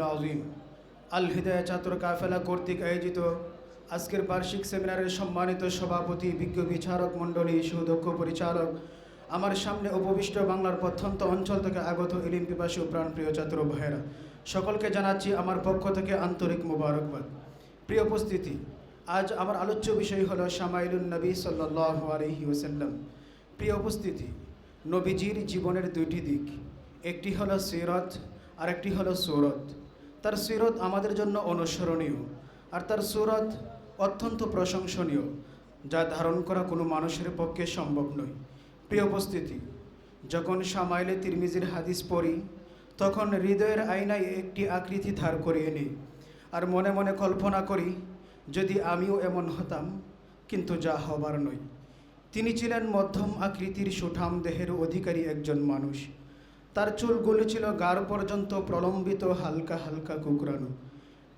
আল্লাহুল আযীম। আল হিদায়াহ ছাত্র কাফেলা কর্তৃক আয়োজিত আজকের বার্ষিক সেমিনারের সম্মানিত সভাপতি, বিজ্ঞ বিচারক মণ্ডলী, সুদক্ষ পরিচালক, আমার সামনে উপবিষ্ট বাংলার প্রত্যন্ত অঞ্চল থেকে আগত ইলিম পিপাসু প্রাণপ্রিয় ছাত্র ভাইয়েরা, সকলকে জানাচ্ছি আমার পক্ষ থেকে আন্তরিক মোবারকবাদ। প্রিয় উপস্থিতি, আজ আমার আলোচ্য বিষয় হলো শামাইলুন নবী সাল্লাল্লাহু আলাইহি ওয়াসাল্লাম। প্রিয় উপস্থিতি, নবীজির জীবনের দুইটি দিক, একটি হলো সিরাত আর একটি হলো সূরত। তার সিরাত আমাদের জন্য অনুসরণীয় আর তার সূরত অত্যন্ত প্রশংসনীয়, যা ধারণ করা কোনো মানুষের পক্ষে সম্ভব নয়। প্রিয় উপস্থিতি, যখন শামাইলে তিরমিজির হাদিস পড়ি তখন হৃদয়ের আয়নায় একটি আকৃতি ধার করিয়ে নিই আর মনে মনে কল্পনা করি যদি আমিও এমন হতাম, কিন্তু যা হবার নয়। তিনি ছিলেন মধ্যম আকৃতির সুঠাম দেহের অধিকারী একজন মানুষ। তার চুলগুলি ছিল গাড় পর্যন্ত প্রলম্বিত, হালকা হালকা কুকরানো।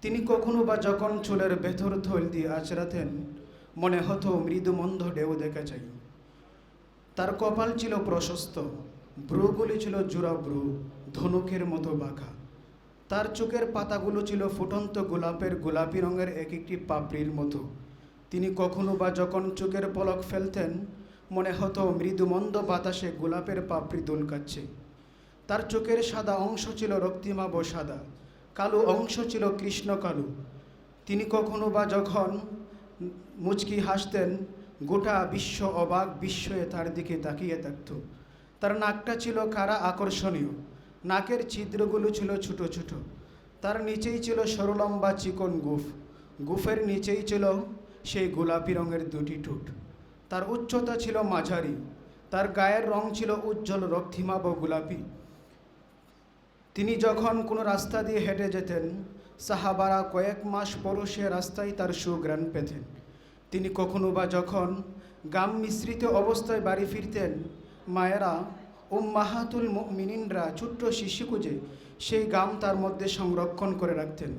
তিনি কখনো বা যখন চুলের ভেতর থল দিয়ে আঁচড়াতেন, মনে হতো মৃদুমন্দ ঢেউ দেখা চাই। তার কপাল ছিল প্রশস্ত, ভ্রুগুলি ছিল জোড়া ভ্রু, ধনুকের মতো বাঁকা। তার চোখের পাতাগুলো ছিল ফুটন্ত গোলাপের গোলাপি রঙের এক একটি পাপড়ির মতো। তিনি কখনো বা যখন চোখের পলক ফেলতেন, মনে হতো মৃদুমন্দ বাতাসে গোলাপের পাপড়ি দোলকাচ্ছে। তার চোখের সাদা অংশ ছিল রক্তিমাভ সাদা, কালো অংশ ছিল কৃষ্ণ কালো। তিনি কখনো বা যখন মুচকি হাসতেন, গোটা বিশ্ব অবাক বিস্ময়ে তার দিকে তাকিয়ে থাকত। তার নাকটা ছিল খাড়া আকর্ষণীয়, নাকের ছিদ্রগুলো ছিল ছোট ছোট। তার নিচেই ছিল সরলম্বা চিকন গুফ, গুফের নিচেই ছিল সেই গোলাপি রঙের দুটি ঠোঁট। তার উচ্চতা ছিল মাঝারি, তার গায়ের রং ছিল উজ্জ্বল রক্তিমাভ গোলাপি। তিনি যখন কোনো রাস্তা দিয়ে হেঁটে যেতেন, সাহাবারা কয়েক মাস পরও সে রাস্তায় তার সুঘ্রাণ পেতেন। তিনি কখনো বা যখন গাম মিশ্রিত অবস্থায় বাড়ি ফিরতেন, মায়েরা উম্মাহাতুল মুমিনিনরা ছোট্ট শিশু খুঁজে সেই গাম তার মধ্যে সংরক্ষণ করে রাখতেন,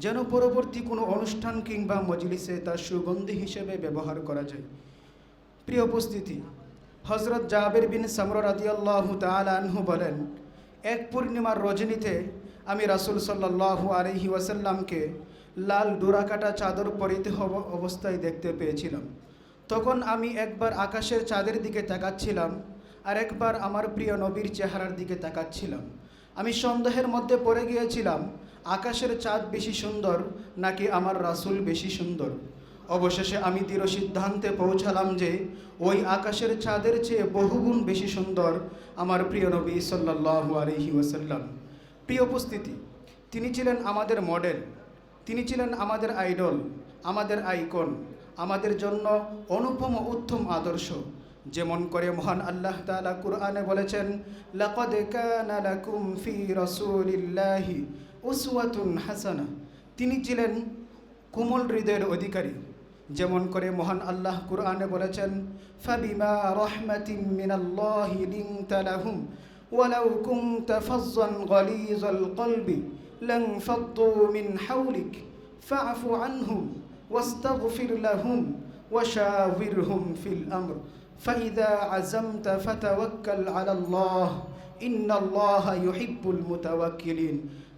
যেন পরবর্তী কোনো অনুষ্ঠান কিংবা মজলিসে তার সুগন্ধি হিসেবে ব্যবহার করা যায়। প্রিয় উপস্থিতি, হযরত জাবের বিন সামরা রাদিয়াল্লাহু তাআলা আনহু বলেন, এক পূর্ণিমার রজনীতে আমি রাসূল সাল্লাল্লাহু আলাইহি ওয়াসাল্লামকে লাল ডোরাকাটা চাদর পরিতে অবস্থায় দেখতে পেয়েছিলাম। তখন আমি একবার আকাশের চাঁদের দিকে তাকাচ্ছিলাম আর একবার আমার প্রিয় নবীর চেহারার দিকে তাকাচ্ছিলাম। আমি সন্দেহের মধ্যে পড়ে গিয়েছিলাম, আকাশের চাঁদ বেশি সুন্দর নাকি আমার রাসূল বেশি সুন্দর। অবশেষে আমি দৃঢ় সিদ্ধান্তে পৌঁছালাম যে ওই আকাশের চাঁদের চেয়ে বহুগুণ বেশি সুন্দর আমার প্রিয় নবী সাল্লাল্লাহু আলাইহি ওয়াসাল্লাম। প্রিয় উপস্থিতি, তিনি ছিলেন আমাদের মডেল, তিনি ছিলেন আমাদের আইডল, আমাদের আইকন, আমাদের জন্য অনুপম উত্তম আদর্শ। যেমন করে মহান আল্লাহ তাআলা কুরআনে বলেছেন, লাকাদ কানা লাকুম ফি রাসূলিল্লাহি উসওয়াতুন হাসানাহ। তিনি ছিলেন কোমল হৃদয়ের অধিকারী। যেমন করে মহান আল্লাহ কুরআনে বলেছেন, ফাবিমা রাহমাতিম মিনাল্লাহি লিনতা লাহুম ওয়ালাউ কুনতা ফাজ্জান গালিযাল কলবি লানফাদ্দু মিন হাওলিক ফাআফু আনহুম ওয়াস্তাগফির লাহুম ওয়াশাওিরহুম ফিল আমর ফাইযা আযামতা ফাতাওয়াক্কাল আলাল্লাহ ইন্নাল্লাহা ইউহিব্বুল মুতাওয়াক্কিলিন।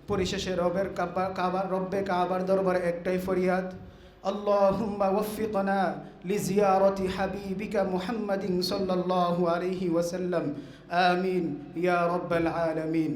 পরিশেষে রব্বে কাবার দরবারে একটাই ফরিয়াদ, আল্লাহুম্মা ওয়াফফিকনা লিজিয়ারতি হাবিবিকা মুহাম্মাদিন সাল্লাল্লাহু আলাইহি ওয়াসাল্লাম। আমিন ইয়া রাব্বাল আলামিন।